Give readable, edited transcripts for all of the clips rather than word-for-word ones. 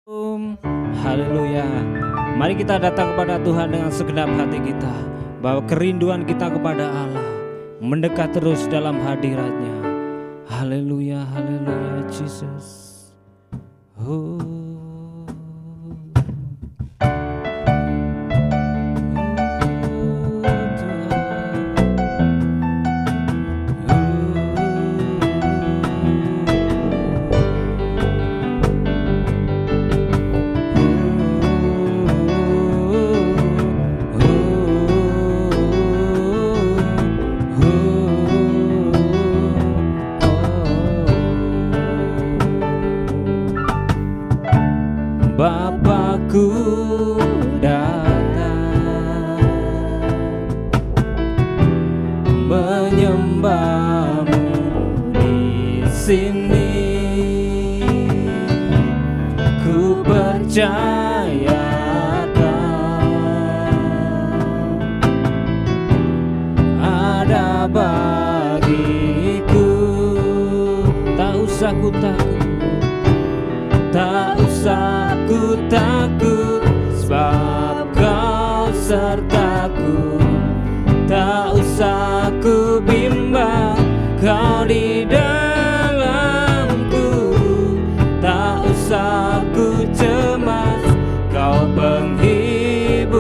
Haleluya. Mari kita datang kepada Tuhan dengan segenap hati kita, bahwa kerinduan kita kepada Allah mendekat terus dalam hadiratnya. Haleluya, haleluya, Jesus. Bapakku datang menyembahmu di sini. Ku percaya ada bagiku. Tak usah ku takut, tak usah ku takut, sebab Kau sertaku. Tak usah ku bimbang, Kau di dalamku. Tak usah ku cemas, Kau penghiburku.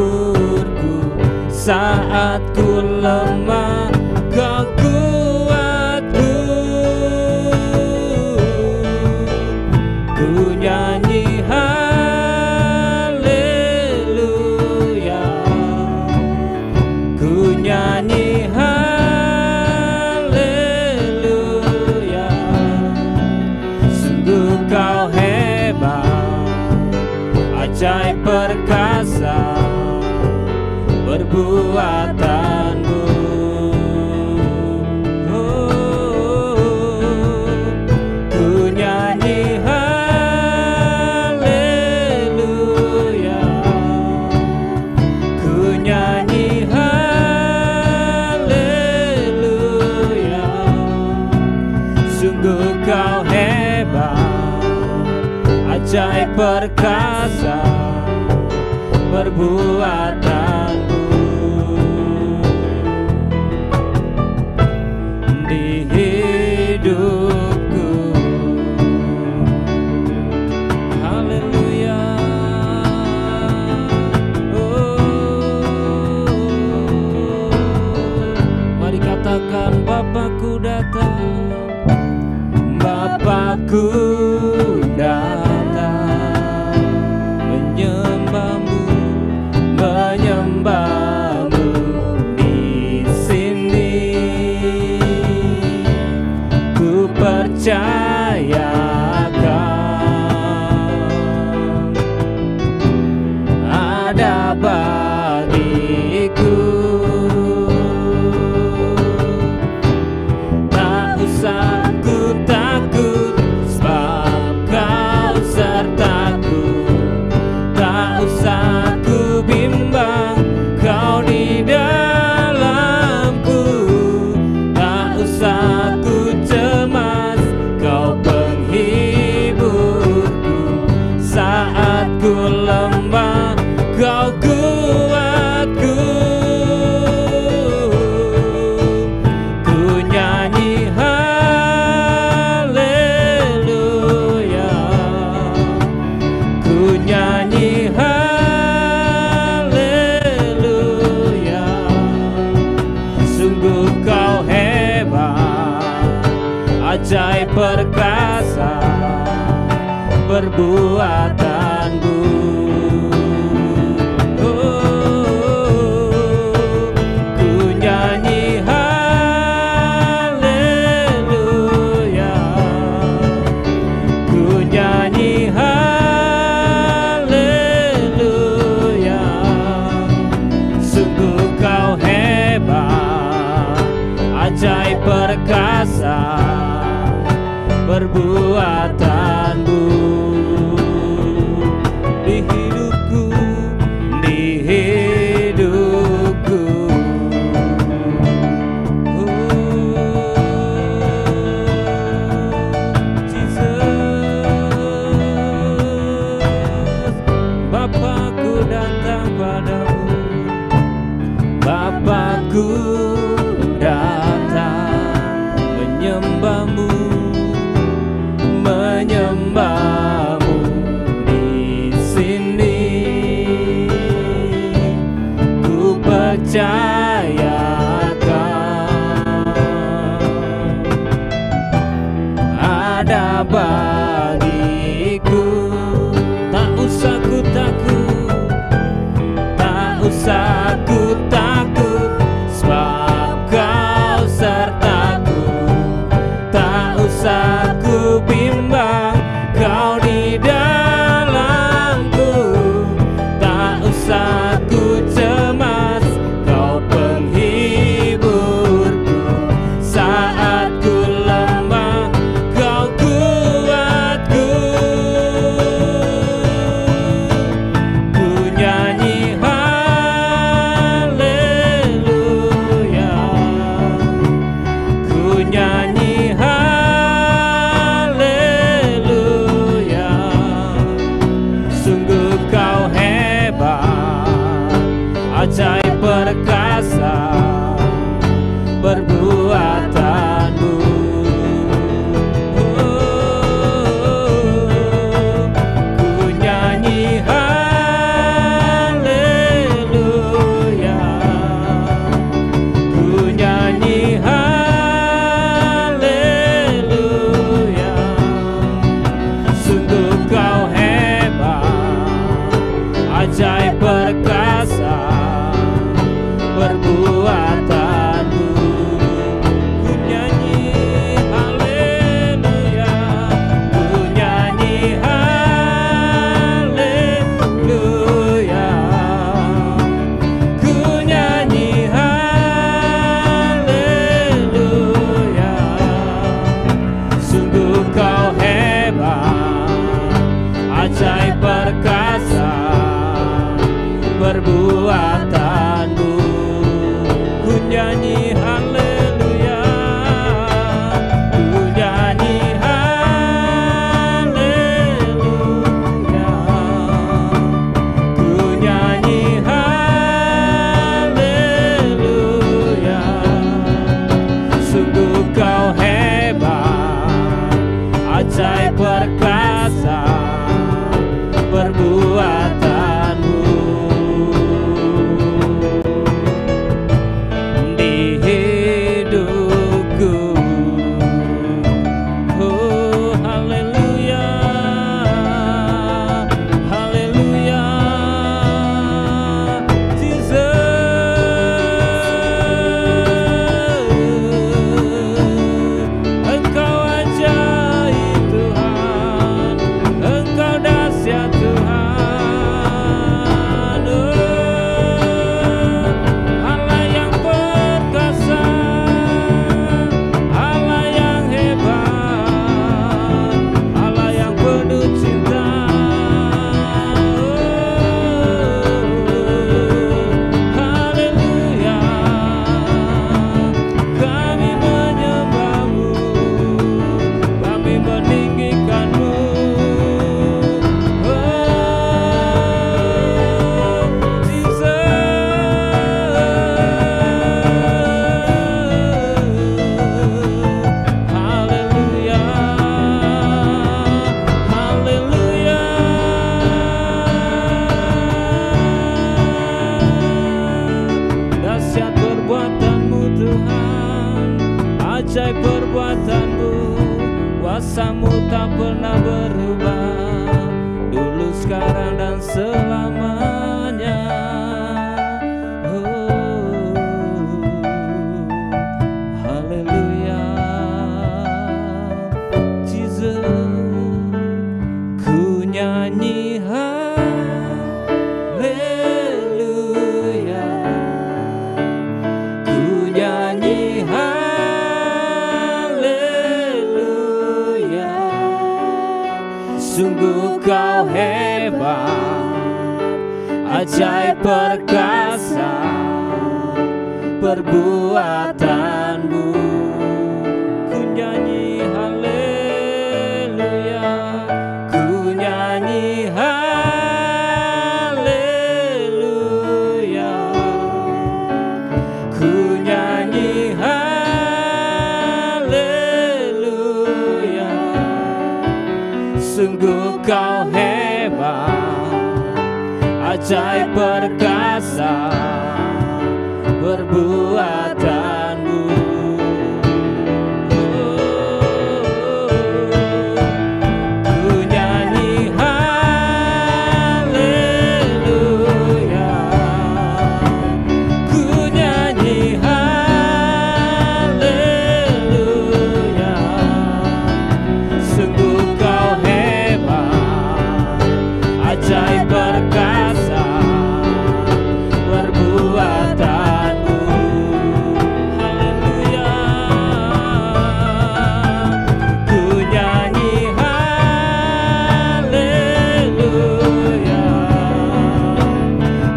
Saat ku lemah, Kau kuatku. Ku nyanyi haleluya, ku nyanyi haleluya. Sungguh Kau hebat, ajaib perkasa perbuatanmu. Ku nyanyi haleluya, ku nyanyi haleluya. Sungguh Kau hebat, ajaib perkasa perbuatanmu. Di hidupku, haleluya. Mari katakan, Bapakku datang, Bapakku datang menyembahmu, menyembahmu di sini. Ku percayakan ada bagiku. Tak usah ku takut, sebab Kau sertaku. Tak usah ku bimbang, Kau di dalamku. Tak usah ku cemas, Kau penghiburku. Saat ku lemah, Kau kuatku. Ku nyanyi haleluya, ku nyanyi haleluya. Sungguh Kau hebat, ajaib perkasa perbuatanmu. Ku nyanyi haleluya, ku nyanyi haleluya. Sungguh Kau hebat, ajaib perkasa perbuatanmu. aku datang padamu, Bapakku datang menyembahmu, menyembahmu di sini. Ku percayakan ada bagiku. Tak usah ku takut, tak usah ku takut, sebab Kau sertaku. Tak usah ku bimbang, Kau di dalamku. Tak usah ku cemas, Kau penghiburku. Saat ku lemah, Kau kuatku. Ku nyanyi haleluya, ku nyanyi haleluya. Sungguh Kau hebat, ajaib perkasa perbuatanmu. Ku nyanyi haleluya, ku nyanyi haleluya. Sungguh Kau hebat, ajaib perkasa perbuatanmu. Ku nyanyi haleluya, ku nyanyi haleluya, ku nyanyi haleluya. Sungguh Kau hebat, ajaib perkasa perbuatanmu. Ku nyanyi haleluya, ku nyanyi haleluya, ku nyanyi haleluya. Sungguh Kau hebat, ajaib perkasa perbuatanmu. Di hidupku, oh haleluya, haleluya, Jesus. Engkau ajaib Tuhan, Engkau dahsyat Tuhan. Allah yang perkasa, Allah yang hebat, Allah yang penuh cinta. Haleluya, kami menyembahmu, kami meninggikanmu. Haleluya, haleluya. Dahsyat perbuatanmu Tuhan, ajaib perbuatanmu, kuasamu tak pernah berubah, dulu sekarang dan selamanya. Oh, haleluya, Jesus. Ku nyanyi haleluya, ku nyanyi haleluya. Sungguh Kau hebat, ajaib perkasa perbuatanmu. Ku nyanyi haleluya, ku nyanyi haleluya. ajaib perkasa perbuatanmu. Ku nyanyi haleluya, ku nyanyi haleluya. Sungguh kau hebat, ajaib perkasa perbuatanmu. Haleluya, ku nyanyi haleluya,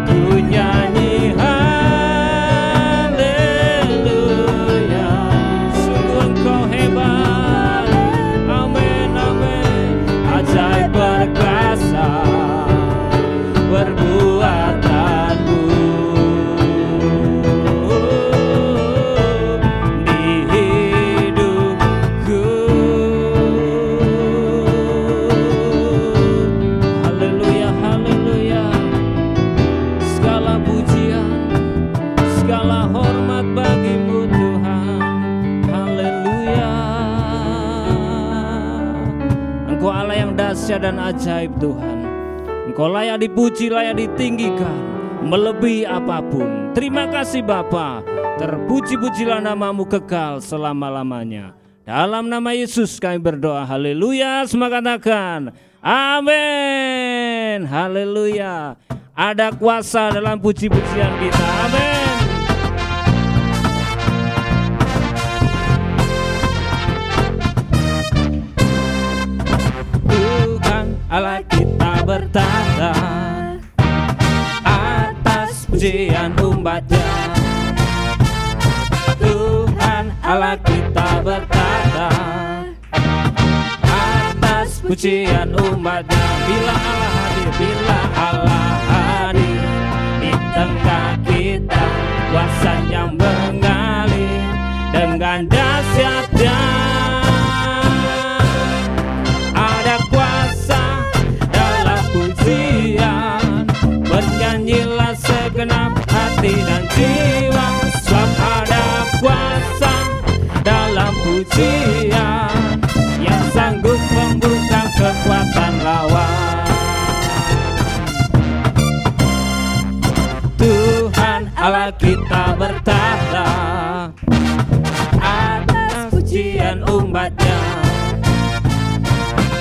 ku nyanyi haleluya. Sungguh engkau hebat, amin amin. Ajaib perkasa perbuatanmu. Di hidupku. Haleluya, haleluya. Segala pujian, segala hormat bagimu Tuhan. Haleluya. Engkau Allah yang dahsyat dan ajaib Tuhan. Engkau layak dipuji, layak ditinggikan, melebihi apapun. Terima kasih Bapa. Terpuji-pujilah namamu kekal selama-lamanya. Dalam nama Yesus kami berdoa. Haleluya. Semua katakan amin. Haleluya. Ada kuasa dalam puji-pujian kita. Amin. Tuhan Allah kita bertata atas pujian umatnya. Tuhan Allah kita bertata atas pujian umatnya. Bila Allah hadir, bila Allah hadir di tengah kita, kuasanya mengalir dengan dahsyatnya. Ada kuasa dalam pujian, bernyanyilah segenap hati dan jiwa. Sebab ada kuasa dalam pujian yang sanggup membungkam kekuatan lawan. Tuhan Allah kita bertata atas pujian umatnya.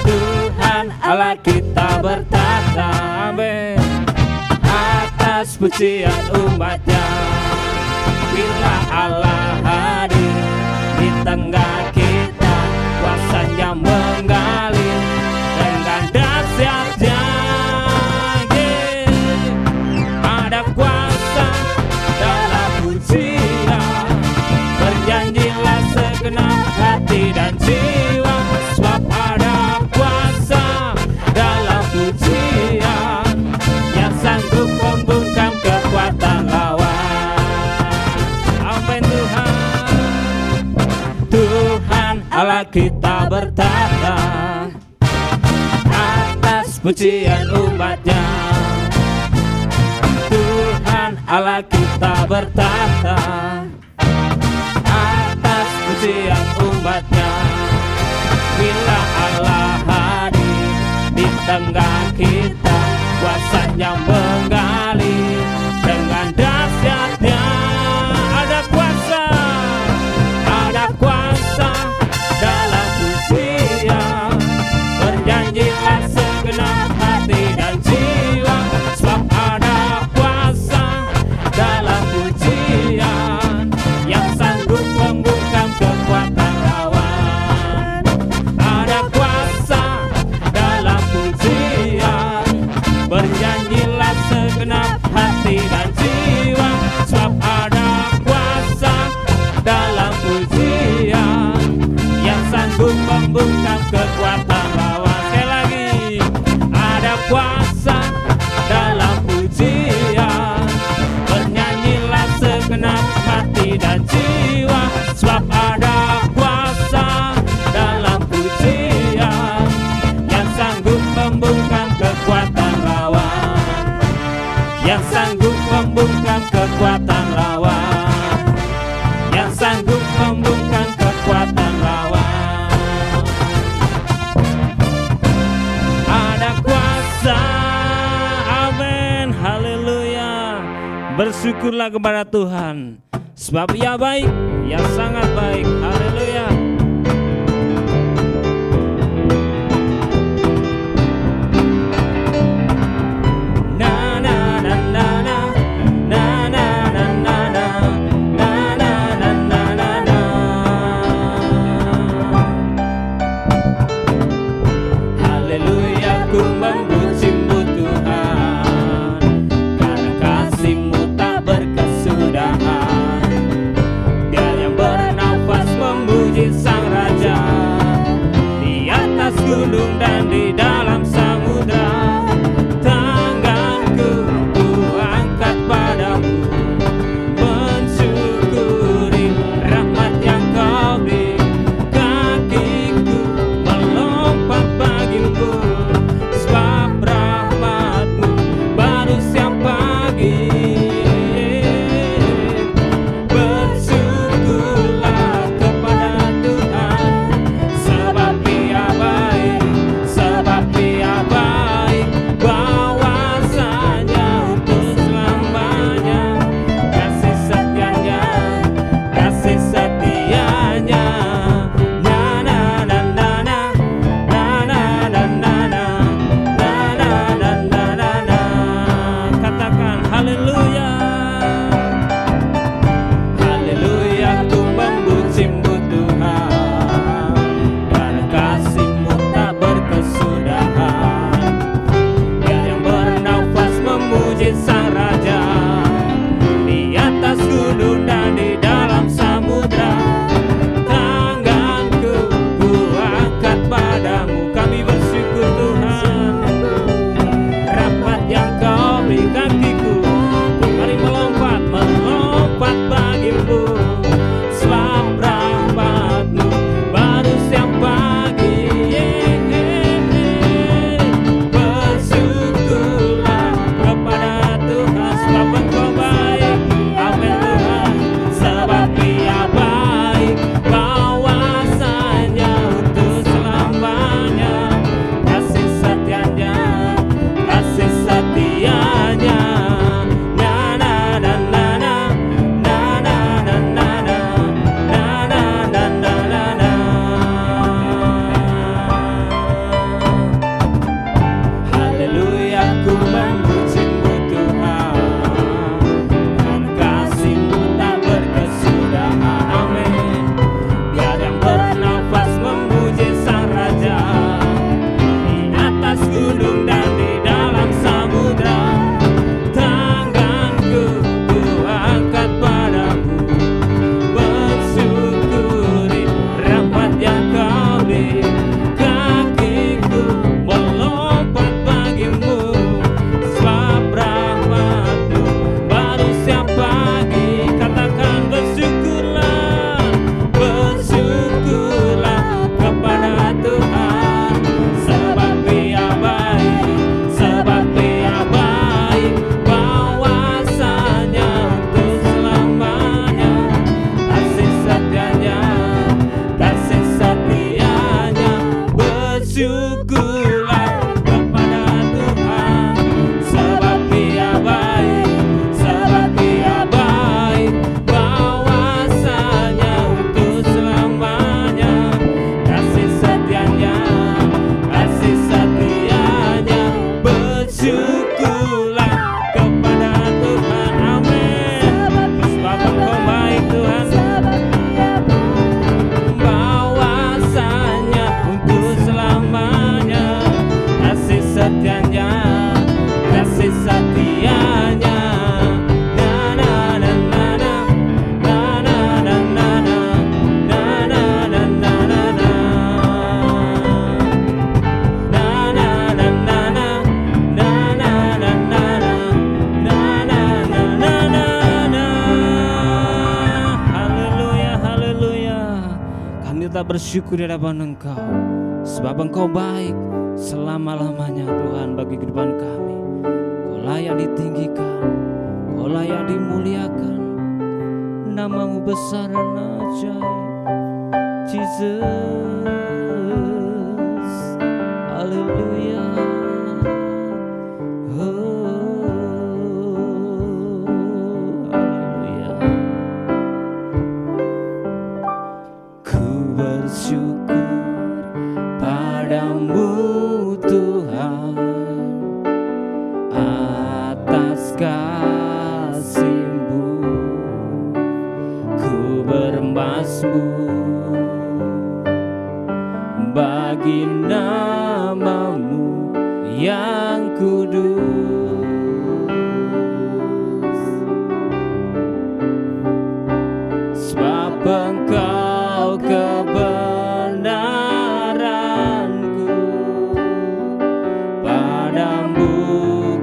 Tuhan Allah kita bertata, amin, atas pujian umatnya. Bila Allah hadir di tengah kita, kuasanya mengalir dengan dahsyatnya. Ada kuasa dalam pujian, bernyanyilah segenap hati dan jiwa. Sebab ada kuasa dalam pujian yang sanggup membungkam kekuatan lawan. Amin Tuhan. Tuhan Allah kita bertata atas pujian umatnya. Tuhan Allah kita bertata atas pujian umatnya. Bila Allah hadir di tengah kita, kuasanya mengalir dengan dahsyatnya. Ada kuasa dalam pujian, bernyanyilah segenap hati dan jiwa. Sebab ada kuasa dalam pujian yang sanggup membungkam kekuatan lawan. Ada kuasa dalam pujian, bernyanyilah segenap yang sanggup membungkam kekuatan lawan, yang sanggup membungkam kekuatan lawan. Ada kuasa, amin, haleluya. Bersyukurlah kepada Tuhan, sebab Ia baik, Ia sangat baik, haleluya. Gunung dan di dalam samudra, tanganku ku angkat padamu, mensyukuri rahmat yang kau beri. Kakiku melompat bagimu, sebab rahmatmu baru setiap pagi. Bersyukurlah kepada Tuhan, sebab Ia baik, sebab Ia baik, bahwasanya untuk selamanya. Kasih setianya, kasih setianya. Na na na na na, na na na na na, na na na na na na. Katakan haleluya. Haleluya, ku memujimu Tuhan, karena kasih-Mu tak berkesudahan. Biar yang bernafas memuji Sang Raja, di atas gunung dan di dalam samudra, tanganku ku angkat padamu. Kami bersyukur Tuhan, rahmat yang kau beri. Kakiku mari melompat, melompat bagimu, sebab rahmatmu baru setiap pagi. Bersyukurlah kepada Tuhan, sebab Engkau baik, amin Tuhan. Sebab Ia baik, bahwasanya untuk selamanya. Kasih setianya, kasih setianya. Na na na na na, na na na na na, na na na na na na. Haleluya, ku memujimu Tuhan, karena kasih-Mu tak berkesudahan. Amin. Biar yang bernafas memuji Sang Raja, di atas gunung dan di dalam samudra, tanganku ku angkat padamu, bersyukuri rahmat yang kau beri. Kakiku melompat bagimu, sebab rahmatmu baru setiap pagi. Katakan bersyukurlah, bersyukurlah kepada Tuhan, sebab Ia baik, sebab Ia baik, bahwasanya untuk selamanya. Kasih setianya, kasih setianya. Bersyukurlah kepada Tuhan, sebab Ia baik, sebab Ia baik, bahwasanya untuk selamanya. Kasih setianya, kasih setianya. Bersyukurlah kepada Tuhan, amin. Sebab Engkau baik Tuhan, bahwasanya untuk selamanya. Kasih setianya, kasih setianya. Na na na na na, na na na na na, na na na na na na. Na na na na na, na na na na na, na na na na na. Haleluya, haleluya. Kami tetap bersyukur di hadapan Engkau, sebab Engkau baik selama-lamanya Tuhan bagi kehidupan kami. Kau layak ditinggikan, Namamu besar dan ajaib, Jesus. Haleluya. Haleluya. Ku bersyukur padamu Tuhan atas kasih-Mu. Ku bermazmur bagi namamu yang kudus, sebab Engkau kebenaranku, padamu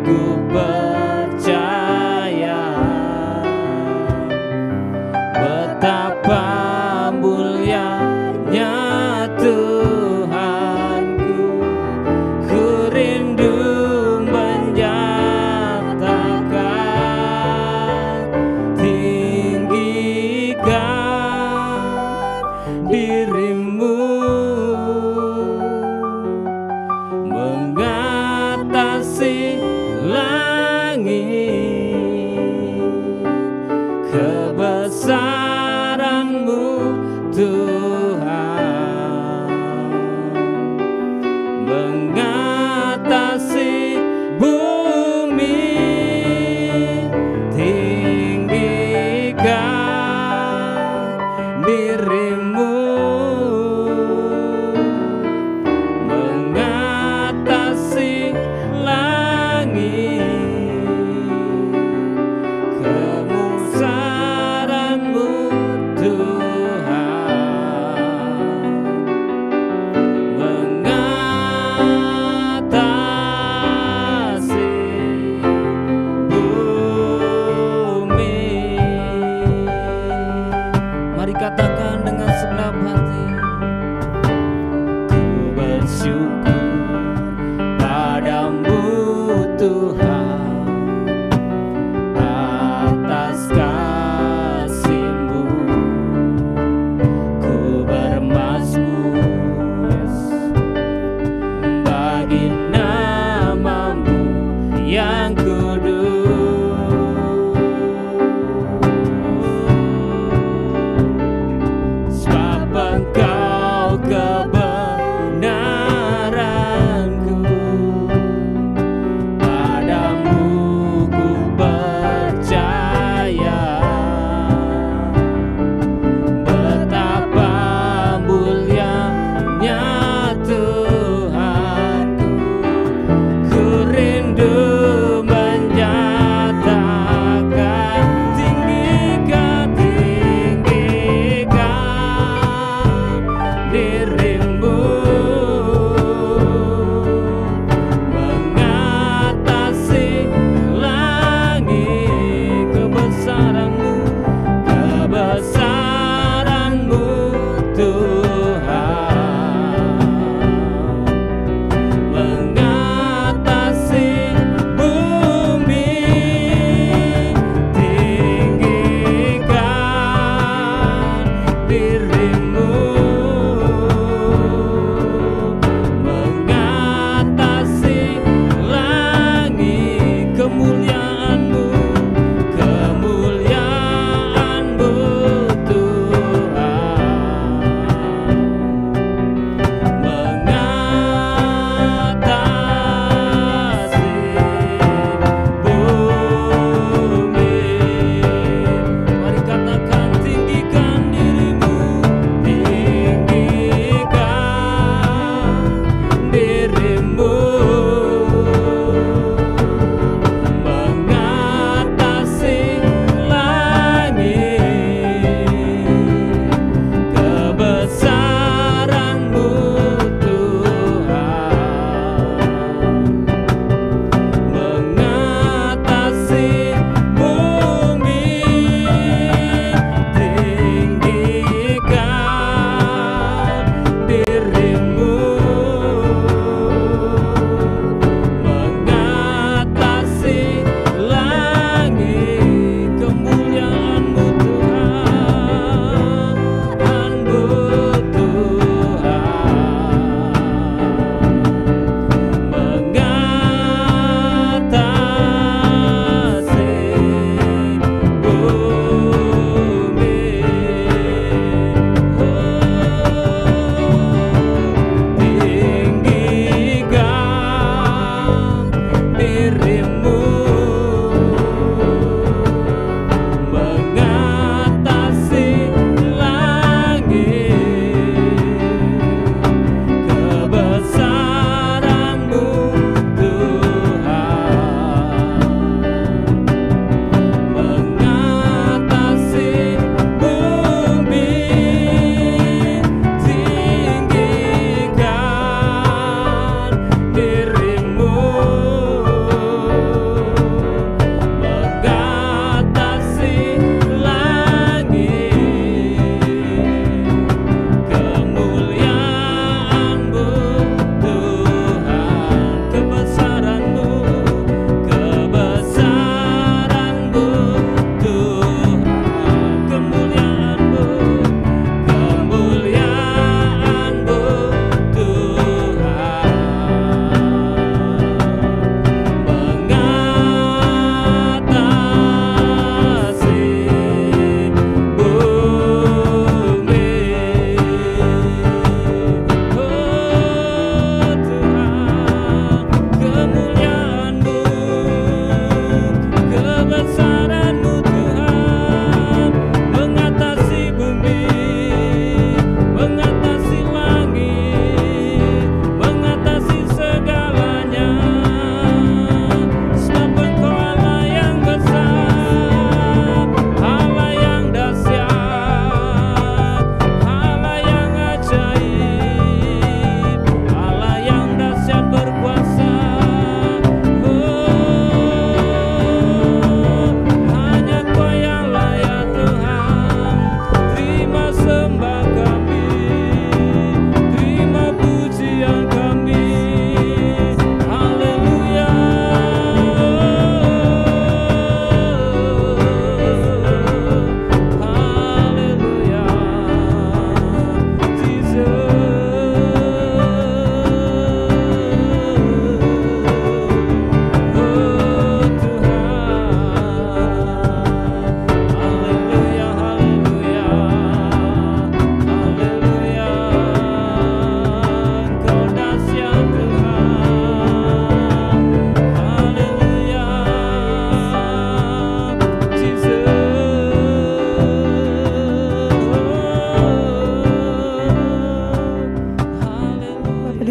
ku percaya. Betapa mulia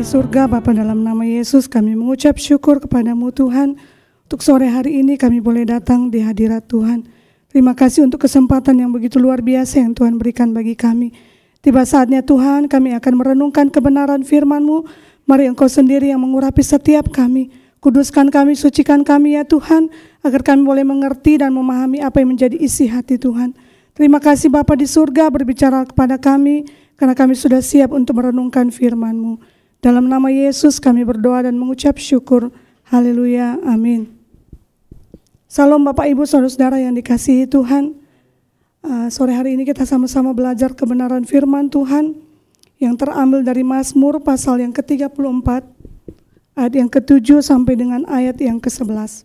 surga, Bapa, dalam nama Yesus kami mengucap syukur kepadamu Tuhan. Untuk sore hari ini kami boleh datang di hadirat Tuhan. Terima kasih untuk kesempatan yang begitu luar biasa yang Tuhan berikan bagi kami. Tiba saatnya Tuhan kami akan merenungkan kebenaran firman-Mu. Mari Engkau sendiri yang mengurapi setiap kami. Kuduskan kami, sucikan kami ya Tuhan, agar kami boleh mengerti dan memahami apa yang menjadi isi hati Tuhan. Terima kasih Bapa di surga berbicara kepada kami, karena kami sudah siap untuk merenungkan firman-Mu. Dalam nama Yesus kami berdoa dan mengucap syukur. Haleluya, amin. Salam Bapak Ibu Saudara-saudara yang dikasihi Tuhan. Sore hari ini kita sama-sama belajar kebenaran firman Tuhan yang terambil dari Mazmur pasal yang ke-34, ayat yang ke-7 sampai dengan ayat yang ke-11.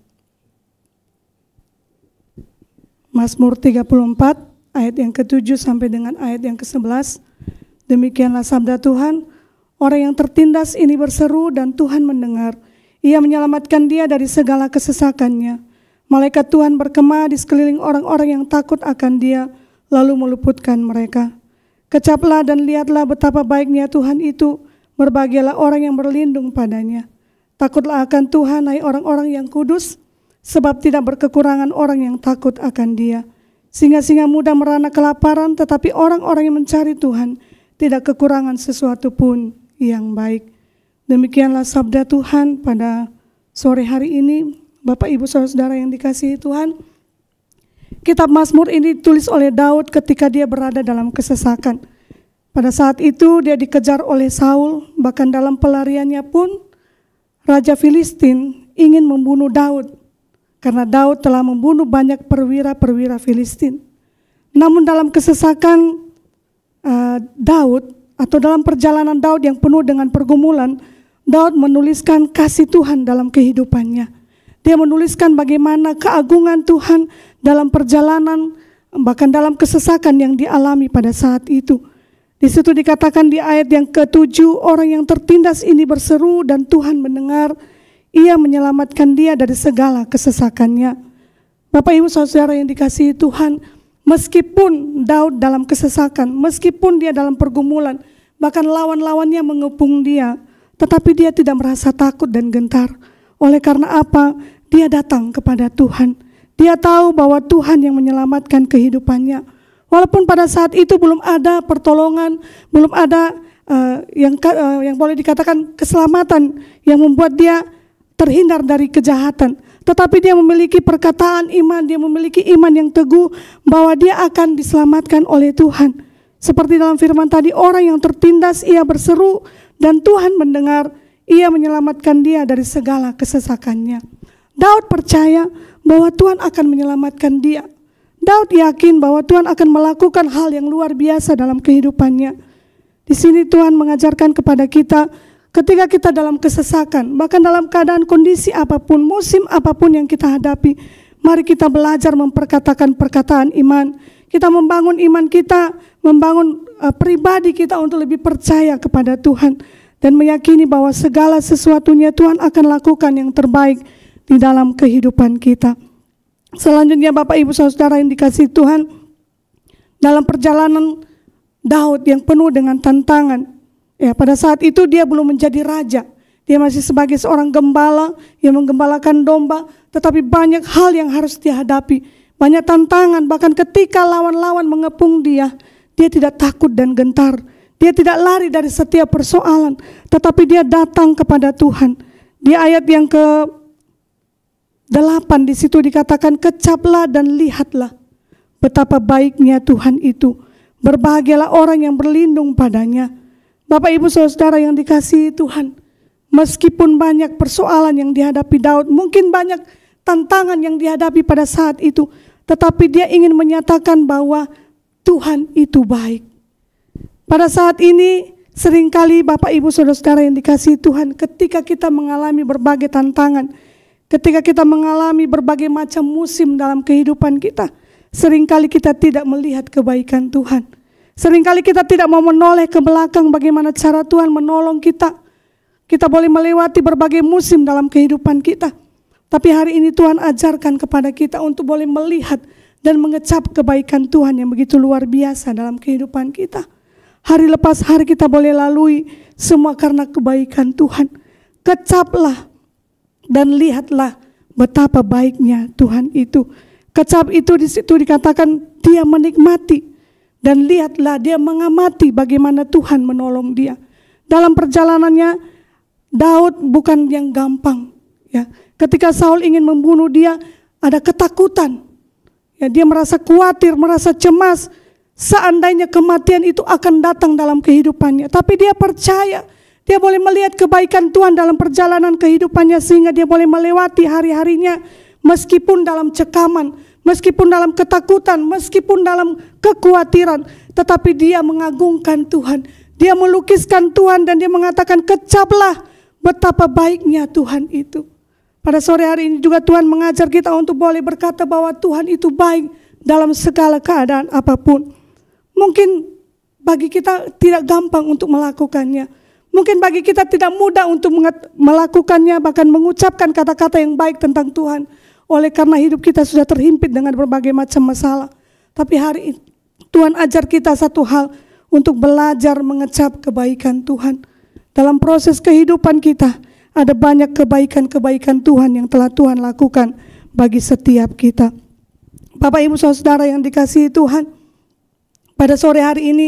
Mazmur 34, ayat yang ke-7 sampai dengan ayat yang ke-11. Demikianlah sabda Tuhan, orang yang tertindas ini berseru dan Tuhan mendengar. Ia menyelamatkan dia dari segala kesesakannya. Malaikat Tuhan berkemah di sekeliling orang-orang yang takut akan dia, lalu meluputkan mereka. Kecaplah dan lihatlah betapa baiknya Tuhan itu, berbahagialah orang yang berlindung padanya. Takutlah akan Tuhan, hai orang-orang yang kudus, sebab tidak berkekurangan orang yang takut akan dia. Singa-singa muda merana kelaparan, tetapi orang-orang yang mencari Tuhan tidak kekurangan sesuatu pun yang baik. Demikianlah sabda Tuhan pada sore hari ini. Bapak Ibu Saudara-saudara yang dikasihi Tuhan, kitab Mazmur ini ditulis oleh Daud ketika dia berada dalam kesesakan. Pada saat itu dia dikejar oleh Saul, bahkan dalam pelariannya pun Raja Filistin ingin membunuh Daud, karena Daud telah membunuh banyak perwira-perwira Filistin. Namun dalam kesesakan Daud, atau dalam perjalanan Daud yang penuh dengan pergumulan, Daud menuliskan kasih Tuhan dalam kehidupannya. Dia menuliskan bagaimana keagungan Tuhan dalam perjalanan, bahkan dalam kesesakan yang dialami pada saat itu. Di situ dikatakan di ayat yang ke-7, orang yang tertindas ini berseru dan Tuhan mendengar. Ia menyelamatkan dia dari segala kesesakannya. Bapak Ibu Saudara yang dikasihi Tuhan, meskipun Daud dalam kesesakan, meskipun dia dalam pergumulan, bahkan lawan-lawannya mengepung dia, tetapi dia tidak merasa takut dan gentar. Oleh karena apa? Dia datang kepada Tuhan. Dia tahu bahwa Tuhan yang menyelamatkan kehidupannya. Walaupun pada saat itu belum ada pertolongan, belum ada yang boleh dikatakan keselamatan yang membuat dia terhindar dari kejahatan. Tetapi dia memiliki perkataan iman, dia memiliki iman yang teguh bahwa dia akan diselamatkan oleh Tuhan. Seperti dalam firman tadi, orang yang tertindas ia berseru dan Tuhan mendengar, ia menyelamatkan dia dari segala kesesakannya. Daud percaya bahwa Tuhan akan menyelamatkan dia. Daud yakin bahwa Tuhan akan melakukan hal yang luar biasa dalam kehidupannya. Di sini Tuhan mengajarkan kepada kita, ketika kita dalam kesesakan, bahkan dalam keadaan kondisi apapun, musim apapun yang kita hadapi, mari kita belajar memperkatakan perkataan iman. Kita membangun iman kita, membangun pribadi kita untuk lebih percaya kepada Tuhan. Dan meyakini bahwa segala sesuatunya Tuhan akan lakukan yang terbaik di dalam kehidupan kita. Selanjutnya Bapak Ibu Saudara yang dikasihi Tuhan, dalam perjalanan Daud yang penuh dengan tantangan, ya pada saat itu dia belum menjadi raja. Dia masih sebagai seorang gembala yang menggembalakan domba, tetapi banyak hal yang harus dia hadapi. Banyak tantangan, bahkan ketika lawan-lawan mengepung dia, dia tidak takut dan gentar. Dia tidak lari dari setiap persoalan, tetapi dia datang kepada Tuhan. Di ayat yang ke-8 di situ dikatakan, kecaplah dan lihatlah betapa baiknya Tuhan itu. Berbahagialah orang yang berlindung padanya. Bapak Ibu Saudara yang dikasihi Tuhan, meskipun banyak persoalan yang dihadapi Daud, mungkin banyak tantangan yang dihadapi pada saat itu, tetapi dia ingin menyatakan bahwa Tuhan itu baik. Pada saat ini seringkali Bapak Ibu Saudara-saudara yang dikasihi Tuhan, ketika kita mengalami berbagai tantangan, ketika kita mengalami berbagai macam musim dalam kehidupan kita, seringkali kita tidak melihat kebaikan Tuhan. Seringkali kita tidak mau menoleh ke belakang bagaimana cara Tuhan menolong kita. Kita boleh melewati berbagai musim dalam kehidupan kita, tapi hari ini Tuhan ajarkan kepada kita untuk boleh melihat dan mengecap kebaikan Tuhan yang begitu luar biasa dalam kehidupan kita. Hari lepas hari kita boleh lalui, semua karena kebaikan Tuhan. Kecaplah dan lihatlah betapa baiknya Tuhan itu. Kecap itu di situ dikatakan dia menikmati, dan lihatlah dia mengamati bagaimana Tuhan menolong dia. Dalam perjalanannya Daud bukan yang gampang, ya. Ketika Saul ingin membunuh dia, ada ketakutan. Ya, dia merasa khawatir, merasa cemas. Seandainya kematian itu akan datang dalam kehidupannya, tapi dia percaya dia boleh melihat kebaikan Tuhan dalam perjalanan kehidupannya, sehingga dia boleh melewati hari-harinya meskipun dalam cekaman, meskipun dalam ketakutan, meskipun dalam kekhawatiran, tetapi dia mengagungkan Tuhan. Dia melukiskan Tuhan dan dia mengatakan, kecaplah betapa baiknya Tuhan itu. Pada sore hari ini juga Tuhan mengajar kita untuk boleh berkata bahwa Tuhan itu baik dalam segala keadaan apapun. Mungkin bagi kita tidak gampang untuk melakukannya. Mungkin bagi kita tidak mudah untuk melakukannya, bahkan mengucapkan kata-kata yang baik tentang Tuhan. Oleh karena hidup kita sudah terhimpit dengan berbagai macam masalah. Tapi hari ini Tuhan ajar kita satu hal, untuk belajar mengecap kebaikan Tuhan. Dalam proses kehidupan kita, ada banyak kebaikan-kebaikan Tuhan yang telah Tuhan lakukan bagi setiap kita. Bapak, Ibu, Saudara yang dikasihi Tuhan, pada sore hari ini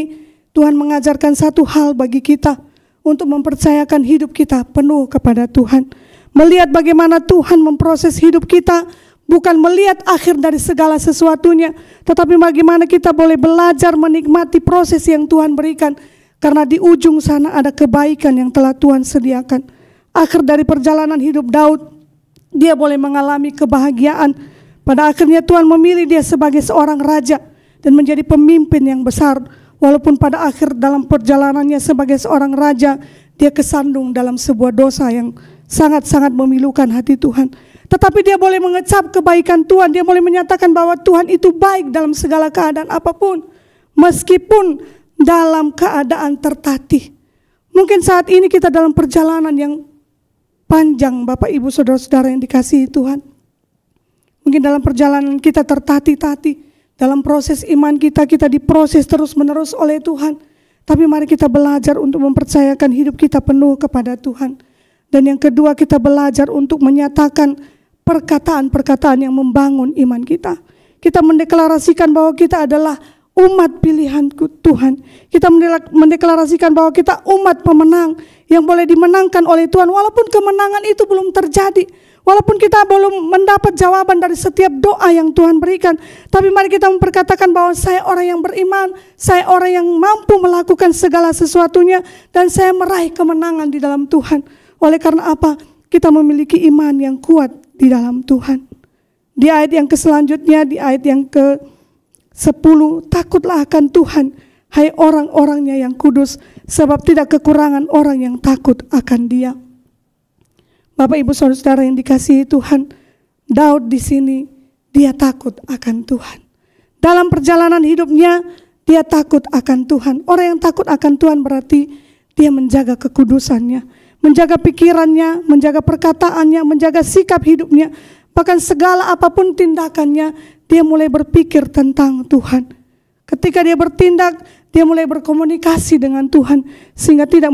Tuhan mengajarkan satu hal bagi kita, untuk mempercayakan hidup kita penuh kepada Tuhan. Melihat bagaimana Tuhan memproses hidup kita, bukan melihat akhir dari segala sesuatunya, tetapi bagaimana kita boleh belajar menikmati proses yang Tuhan berikan. Karena di ujung sana ada kebaikan yang telah Tuhan sediakan. Akhir dari perjalanan hidup Daud, dia boleh mengalami kebahagiaan. Pada akhirnya Tuhan memilih dia sebagai seorang raja dan menjadi pemimpin yang besar. Walaupun pada akhir dalam perjalanannya sebagai seorang raja, dia kesandung dalam sebuah dosa yang sangat-sangat memilukan hati Tuhan. Tetapi dia boleh mengecap kebaikan Tuhan, dia boleh menyatakan bahwa Tuhan itu baik dalam segala keadaan apapun. Meskipun dalam keadaan tertatih. Mungkin saat ini kita dalam perjalanan yang panjang, Bapak, Ibu, Saudara-saudara yang dikasihi Tuhan. Mungkin dalam perjalanan kita tertatih-tatih. Dalam proses iman kita diproses terus-menerus oleh Tuhan. Tapi mari kita belajar untuk mempercayakan hidup kita penuh kepada Tuhan. Dan yang kedua, kita belajar untuk menyatakan perkataan-perkataan yang membangun iman kita. Kita mendeklarasikan bahwa kita adalah umat pilihan Tuhan. Kita mendeklarasikan bahwa kita umat pemenang yang boleh dimenangkan oleh Tuhan. Walaupun kemenangan itu belum terjadi, walaupun kita belum mendapat jawaban dari setiap doa yang Tuhan berikan, tapi mari kita memperkatakan bahwa saya orang yang beriman, saya orang yang mampu melakukan segala sesuatunya, dan saya meraih kemenangan di dalam Tuhan. Oleh karena apa? Kita memiliki iman yang kuat di dalam Tuhan. Di ayat yang selanjutnya, di ayat yang ke-10, takutlah akan Tuhan, hai orang-orangnya yang kudus, sebab tidak kekurangan orang yang takut akan Dia. Bapak, Ibu, Saudara yang dikasihi Tuhan, Daud di sini dia takut akan Tuhan. Dalam perjalanan hidupnya dia takut akan Tuhan. Orang yang takut akan Tuhan berarti dia menjaga kekudusannya, menjaga pikirannya, menjaga perkataannya, menjaga sikap hidupnya. Bahkan segala apapun tindakannya, dia mulai berpikir tentang Tuhan. Ketika dia bertindak, dia mulai berkomunikasi dengan Tuhan, sehingga tidak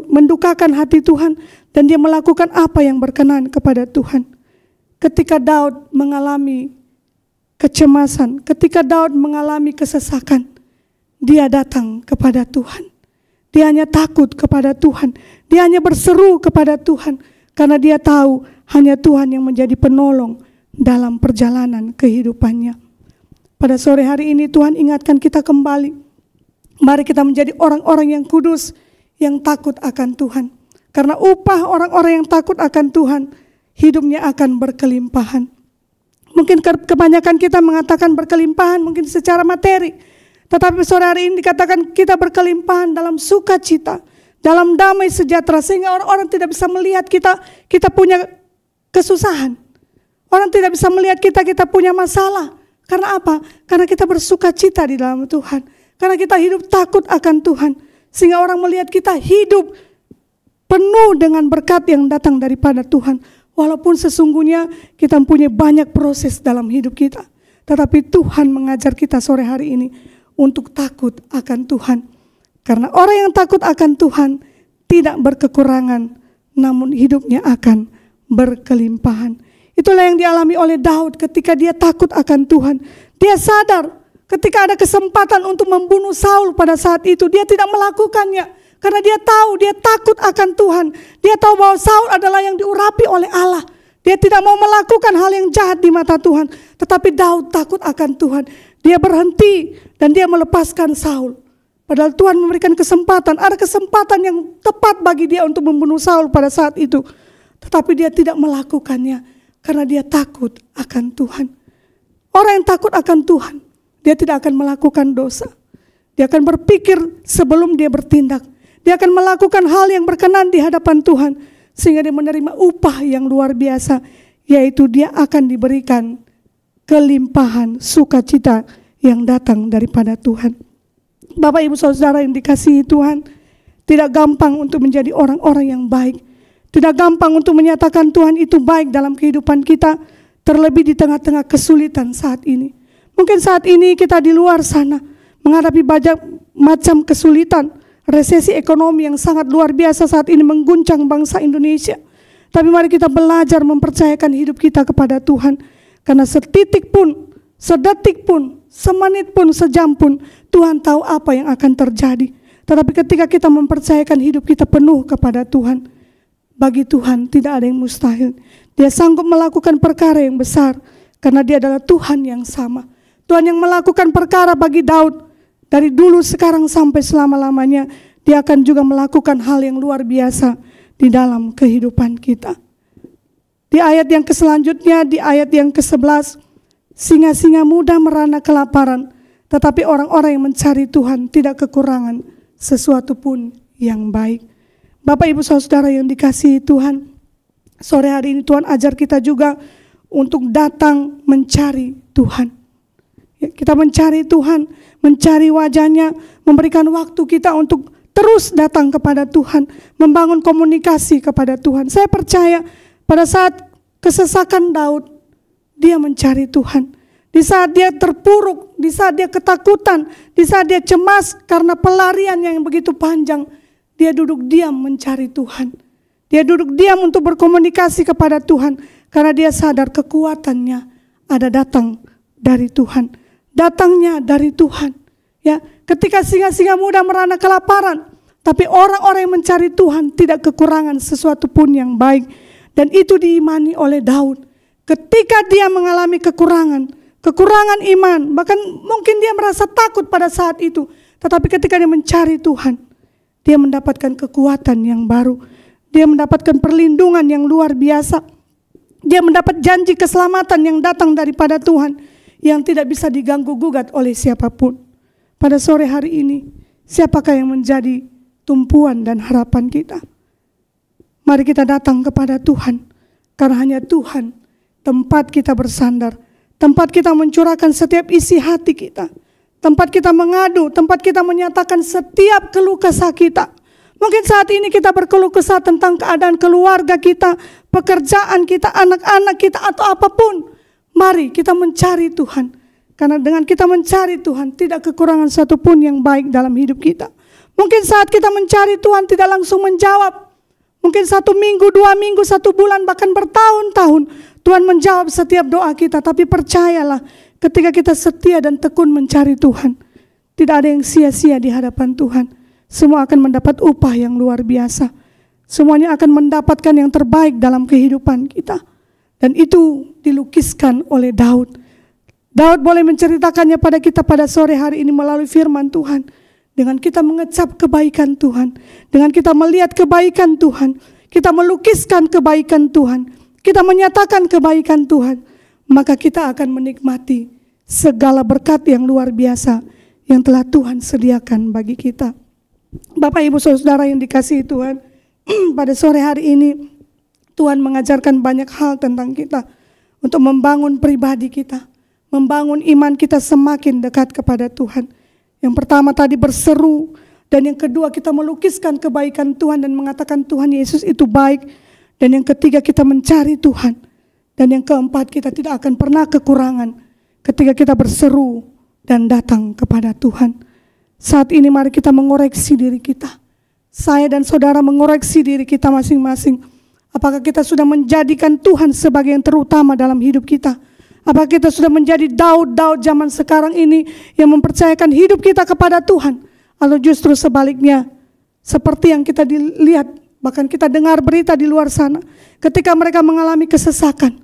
mendukakan hati Tuhan, dan dia melakukan apa yang berkenan kepada Tuhan. Ketika Daud mengalami kecemasan, ketika Daud mengalami kesesakan, dia datang kepada Tuhan. Dia hanya takut kepada Tuhan, dia hanya berseru kepada Tuhan, karena dia tahu hanya Tuhan yang menjadi penolong dalam perjalanan kehidupannya. Pada sore hari ini Tuhan ingatkan kita kembali, mari kita menjadi orang-orang yang kudus, yang takut akan Tuhan. Karena upah orang-orang yang takut akan Tuhan, hidupnya akan berkelimpahan. Mungkin kebanyakan kita mengatakan berkelimpahan mungkin secara materi, tetapi sore hari ini dikatakan kita berkelimpahan dalam sukacita, dalam damai sejahtera, sehingga orang-orang tidak bisa melihat kita punya kesusahan. Orang tidak bisa melihat kita punya masalah. Karena apa? Karena kita bersukacita di dalam Tuhan. Karena kita hidup takut akan Tuhan. Sehingga orang melihat kita hidup penuh dengan berkat yang datang daripada Tuhan. Walaupun sesungguhnya kita mempunyai banyak proses dalam hidup kita. Tetapi Tuhan mengajar kita sore hari ini untuk takut akan Tuhan. Karena orang yang takut akan Tuhan tidak berkekurangan, namun hidupnya akan berkelimpahan. Itulah yang dialami oleh Daud ketika dia takut akan Tuhan. Dia sadar ketika ada kesempatan untuk membunuh Saul pada saat itu, dia tidak melakukannya. Karena dia tahu, dia takut akan Tuhan. Dia tahu bahwa Saul adalah yang diurapi oleh Allah. Dia tidak mau melakukan hal yang jahat di mata Tuhan. Tetapi Daud takut akan Tuhan. Dia berhenti dan dia melepaskan Saul. Padahal Tuhan memberikan kesempatan, ada kesempatan yang tepat bagi dia untuk membunuh Saul pada saat itu. Tetapi dia tidak melakukannya karena dia takut akan Tuhan. Orang yang takut akan Tuhan, dia tidak akan melakukan dosa. Dia akan berpikir sebelum dia bertindak. Dia akan melakukan hal yang berkenan di hadapan Tuhan, sehingga dia menerima upah yang luar biasa, yaitu dia akan diberikan kelimpahan sukacita yang datang daripada Tuhan. Bapak Ibu Saudara yang dikasihi Tuhan, tidak gampang untuk menjadi orang-orang yang baik. Tidak gampang untuk menyatakan Tuhan itu baik dalam kehidupan kita, terlebih di tengah-tengah kesulitan saat ini. Mungkin saat ini kita di luar sana menghadapi banyak macam kesulitan, resesi ekonomi yang sangat luar biasa saat ini mengguncang bangsa Indonesia. Tapi mari kita belajar mempercayakan hidup kita kepada Tuhan, karena setitik pun, sedetik pun, semenit pun, sejam pun, Tuhan tahu apa yang akan terjadi. Tetapi ketika kita mempercayakan hidup kita penuh kepada Tuhan, bagi Tuhan tidak ada yang mustahil. Dia sanggup melakukan perkara yang besar, karena dia adalah Tuhan yang sama. Tuhan yang melakukan perkara bagi Daud, dari dulu sekarang sampai selama-lamanya, dia akan juga melakukan hal yang luar biasa di dalam kehidupan kita. Di ayat yang selanjutnya, di ayat yang ke-11, singa-singa muda merana kelaparan, tetapi orang-orang yang mencari Tuhan tidak kekurangan sesuatu pun yang baik. Bapak Ibu Saudara yang dikasihi Tuhan, sore hari ini Tuhan ajar kita juga untuk datang mencari Tuhan. Ya, kita mencari Tuhan, mencari wajahnya, memberikan waktu kita untuk terus datang kepada Tuhan, membangun komunikasi kepada Tuhan. Saya percaya pada saat kesesakan Daud, dia mencari Tuhan. Di saat dia terpuruk, di saat dia ketakutan, di saat dia cemas karena pelarian yang begitu panjang, dia duduk diam mencari Tuhan. Dia duduk diam untuk berkomunikasi kepada Tuhan, karena dia sadar kekuatannya ada datang dari Tuhan. Datangnya dari Tuhan. Ya, ketika singa-singa muda merana kelaparan, tapi orang-orang yang mencari Tuhan tidak kekurangan sesuatu pun yang baik. Dan itu diimani oleh Daud. Ketika dia mengalami kekurangan iman, bahkan mungkin dia merasa takut pada saat itu, tetapi ketika dia mencari Tuhan, dia mendapatkan kekuatan yang baru. Dia mendapatkan perlindungan yang luar biasa. Dia mendapat janji keselamatan yang datang daripada Tuhan, yang tidak bisa diganggu gugat oleh siapapun. Pada sore hari ini, siapakah yang menjadi tumpuan dan harapan kita? Mari kita datang kepada Tuhan, karena hanya Tuhan tempat kita bersandar, tempat kita mencurahkan setiap isi hati kita, tempat kita mengadu, tempat kita menyatakan setiap keluh kesah kita. Mungkin saat ini kita berkeluh kesah tentang keadaan keluarga kita, pekerjaan kita, anak-anak kita, atau apapun. Mari kita mencari Tuhan, karena dengan kita mencari Tuhan tidak kekurangan satupun yang baik dalam hidup kita. Mungkin saat kita mencari Tuhan tidak langsung menjawab. Mungkin 1 minggu, 2 minggu, 1 bulan, bahkan bertahun-tahun Tuhan menjawab setiap doa kita. Tapi percayalah, ketika kita setia dan tekun mencari Tuhan, tidak ada yang sia-sia di hadapan Tuhan. Semua akan mendapat upah yang luar biasa. Semuanya akan mendapatkan yang terbaik dalam kehidupan kita. Dan itu dilukiskan oleh Daud. Daud boleh menceritakannya pada kita pada sore hari ini melalui firman Tuhan. Dengan kita mengecap kebaikan Tuhan, dengan kita melihat kebaikan Tuhan, kita melukiskan kebaikan Tuhan, kita menyatakan kebaikan Tuhan, maka kita akan menikmati segala berkat yang luar biasa yang telah Tuhan sediakan bagi kita. Bapak Ibu Saudara yang dikasihi Tuhan, pada sore hari ini Tuhan mengajarkan banyak hal tentang kita untuk membangun pribadi kita, membangun iman kita semakin dekat kepada Tuhan. Yang pertama tadi berseru, dan yang kedua kita melukiskan kebaikan Tuhan dan mengatakan Tuhan Yesus itu baik. Dan yang ketiga kita mencari Tuhan. Dan yang keempat kita tidak akan pernah kekurangan ketika kita berseru dan datang kepada Tuhan. Saat ini mari kita mengoreksi diri kita. Saya dan saudara mengoreksi diri kita masing-masing. Apakah kita sudah menjadikan Tuhan sebagai yang terutama dalam hidup kita? Apakah kita sudah menjadi Daud zaman sekarang ini yang mempercayakan hidup kita kepada Tuhan? Atau justru sebaliknya, seperti yang kita dilihat, bahkan kita dengar berita di luar sana, ketika mereka mengalami kesesakan,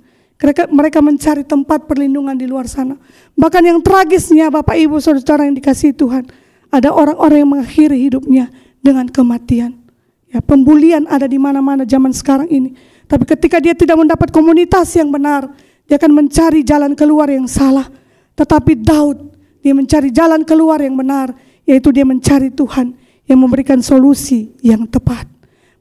mereka mencari tempat perlindungan di luar sana. Bahkan yang tragisnya, Bapak Ibu Saudara yang dikasihi Tuhan, ada orang-orang yang mengakhiri hidupnya dengan kematian. Ya, pembulian ada di mana-mana zaman sekarang ini. Tapi ketika dia tidak mendapat komunitas yang benar, dia akan mencari jalan keluar yang salah. Tetapi Daud, dia mencari jalan keluar yang benar, yaitu dia mencari Tuhan yang memberikan solusi yang tepat.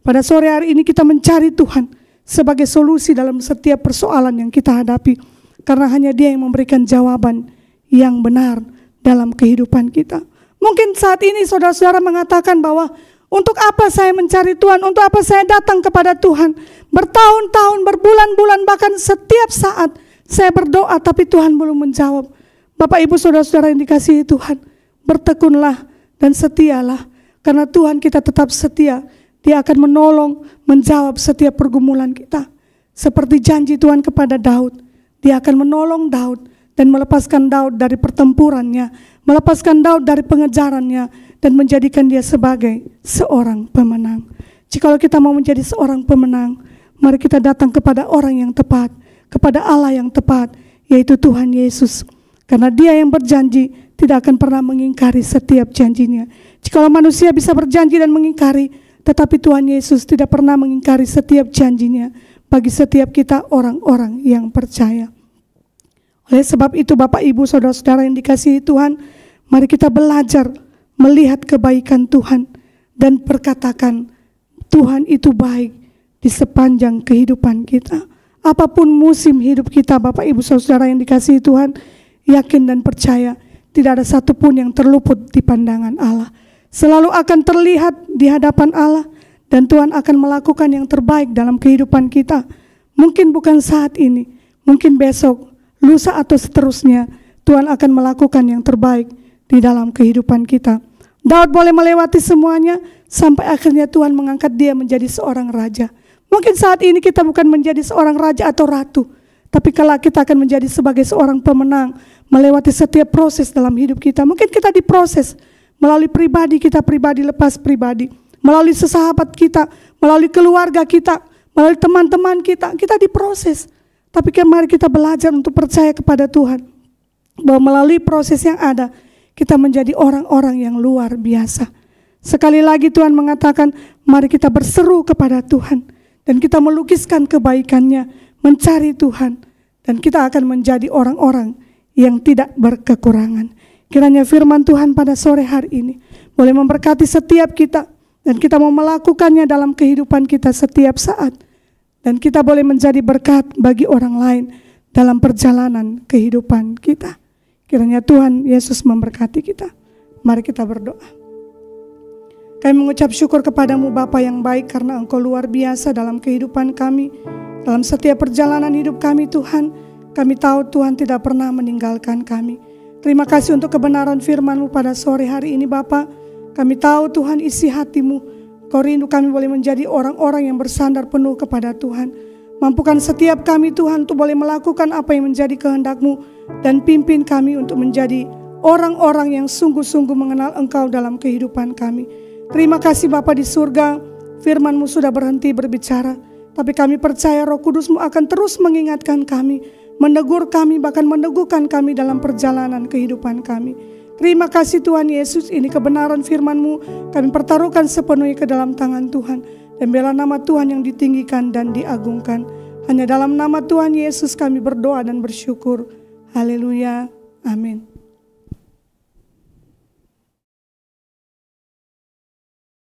Pada sore hari ini kita mencari Tuhan sebagai solusi dalam setiap persoalan yang kita hadapi. Karena hanya Dia yang memberikan jawaban yang benar dalam kehidupan kita. Mungkin saat ini saudara-saudara mengatakan bahwa untuk apa saya mencari Tuhan? Untuk apa saya datang kepada Tuhan? Bertahun-tahun, berbulan-bulan, bahkan setiap saat saya berdoa tapi Tuhan belum menjawab. Bapak Ibu Saudara-saudara yang dikasihi Tuhan, bertekunlah dan setialah. Karena Tuhan kita tetap setia. Dia akan menolong, menjawab setiap pergumulan kita. Seperti janji Tuhan kepada Daud. Dia akan menolong Daud dan melepaskan Daud dari pertempurannya, melepaskan Daud dari pengejarannya, dan menjadikan dia sebagai seorang pemenang. Jikalau kita mau menjadi seorang pemenang, mari kita datang kepada orang yang tepat, kepada Allah yang tepat, yaitu Tuhan Yesus. Karena Dia yang berjanji tidak akan pernah mengingkari setiap janjinya. Jikalau manusia bisa berjanji dan mengingkari, tetapi Tuhan Yesus tidak pernah mengingkari setiap janjinya bagi setiap kita orang-orang yang percaya. Oleh sebab itu Bapak Ibu Saudara-saudara yang dikasihi Tuhan, mari kita belajar melihat kebaikan Tuhan dan berkatakan Tuhan itu baik di sepanjang kehidupan kita. Apapun musim hidup kita Bapak Ibu Saudara yang dikasihi Tuhan, yakin dan percaya tidak ada satupun yang terluput di pandangan Allah. Selalu akan terlihat di hadapan Allah dan Tuhan akan melakukan yang terbaik dalam kehidupan kita. Mungkin bukan saat ini, mungkin besok, lusa atau seterusnya, Tuhan akan melakukan yang terbaik di dalam kehidupan kita. Daud boleh melewati semuanya sampai akhirnya Tuhan mengangkat dia menjadi seorang raja. Mungkin saat ini kita bukan menjadi seorang raja atau ratu, tapi kelak kita akan menjadi sebagai seorang pemenang, melewati setiap proses dalam hidup kita. Mungkin kita diproses melalui pribadi kita, pribadi lepas pribadi, melalui sesahabat kita, melalui keluarga kita, melalui teman-teman kita diproses. Tapi mari kita belajar untuk percaya kepada Tuhan, bahwa melalui proses yang ada, kita menjadi orang-orang yang luar biasa. Sekali lagi Tuhan mengatakan, mari kita berseru kepada Tuhan, dan kita melukiskan kebaikannya, mencari Tuhan, dan kita akan menjadi orang-orang yang tidak berkekurangan. Kiranya firman Tuhan pada sore hari ini boleh memberkati setiap kita, dan kita mau melakukannya dalam kehidupan kita setiap saat, dan kita boleh menjadi berkat bagi orang lain dalam perjalanan kehidupan kita. Kiranya Tuhan Yesus memberkati kita. Mari kita berdoa. Kami mengucap syukur kepadamu Bapa yang baik, karena Engkau luar biasa dalam kehidupan kami, dalam setiap perjalanan hidup kami Tuhan. Kami tahu Tuhan tidak pernah meninggalkan kami. Terima kasih untuk kebenaran firman-Mu pada sore hari ini Bapa. Kami tahu Tuhan isi hati-Mu. Kau rindu kami boleh menjadi orang-orang yang bersandar penuh kepada Tuhan. Mampukan setiap kami Tuhan untuk boleh melakukan apa yang menjadi kehendak-Mu, dan pimpin kami untuk menjadi orang-orang yang sungguh-sungguh mengenal Engkau dalam kehidupan kami. Terima kasih Bapa di surga, firman-Mu sudah berhenti berbicara, tapi kami percaya Roh Kudus-Mu akan terus mengingatkan kami, menegur kami, bahkan meneguhkan kami dalam perjalanan kehidupan kami. Terima kasih Tuhan Yesus, ini kebenaran firman-Mu kami pertaruhkan sepenuhnya ke dalam tangan Tuhan, dan biarlah nama Tuhan yang ditinggikan dan diagungkan. Hanya dalam nama Tuhan Yesus kami berdoa dan bersyukur. Haleluya, amin.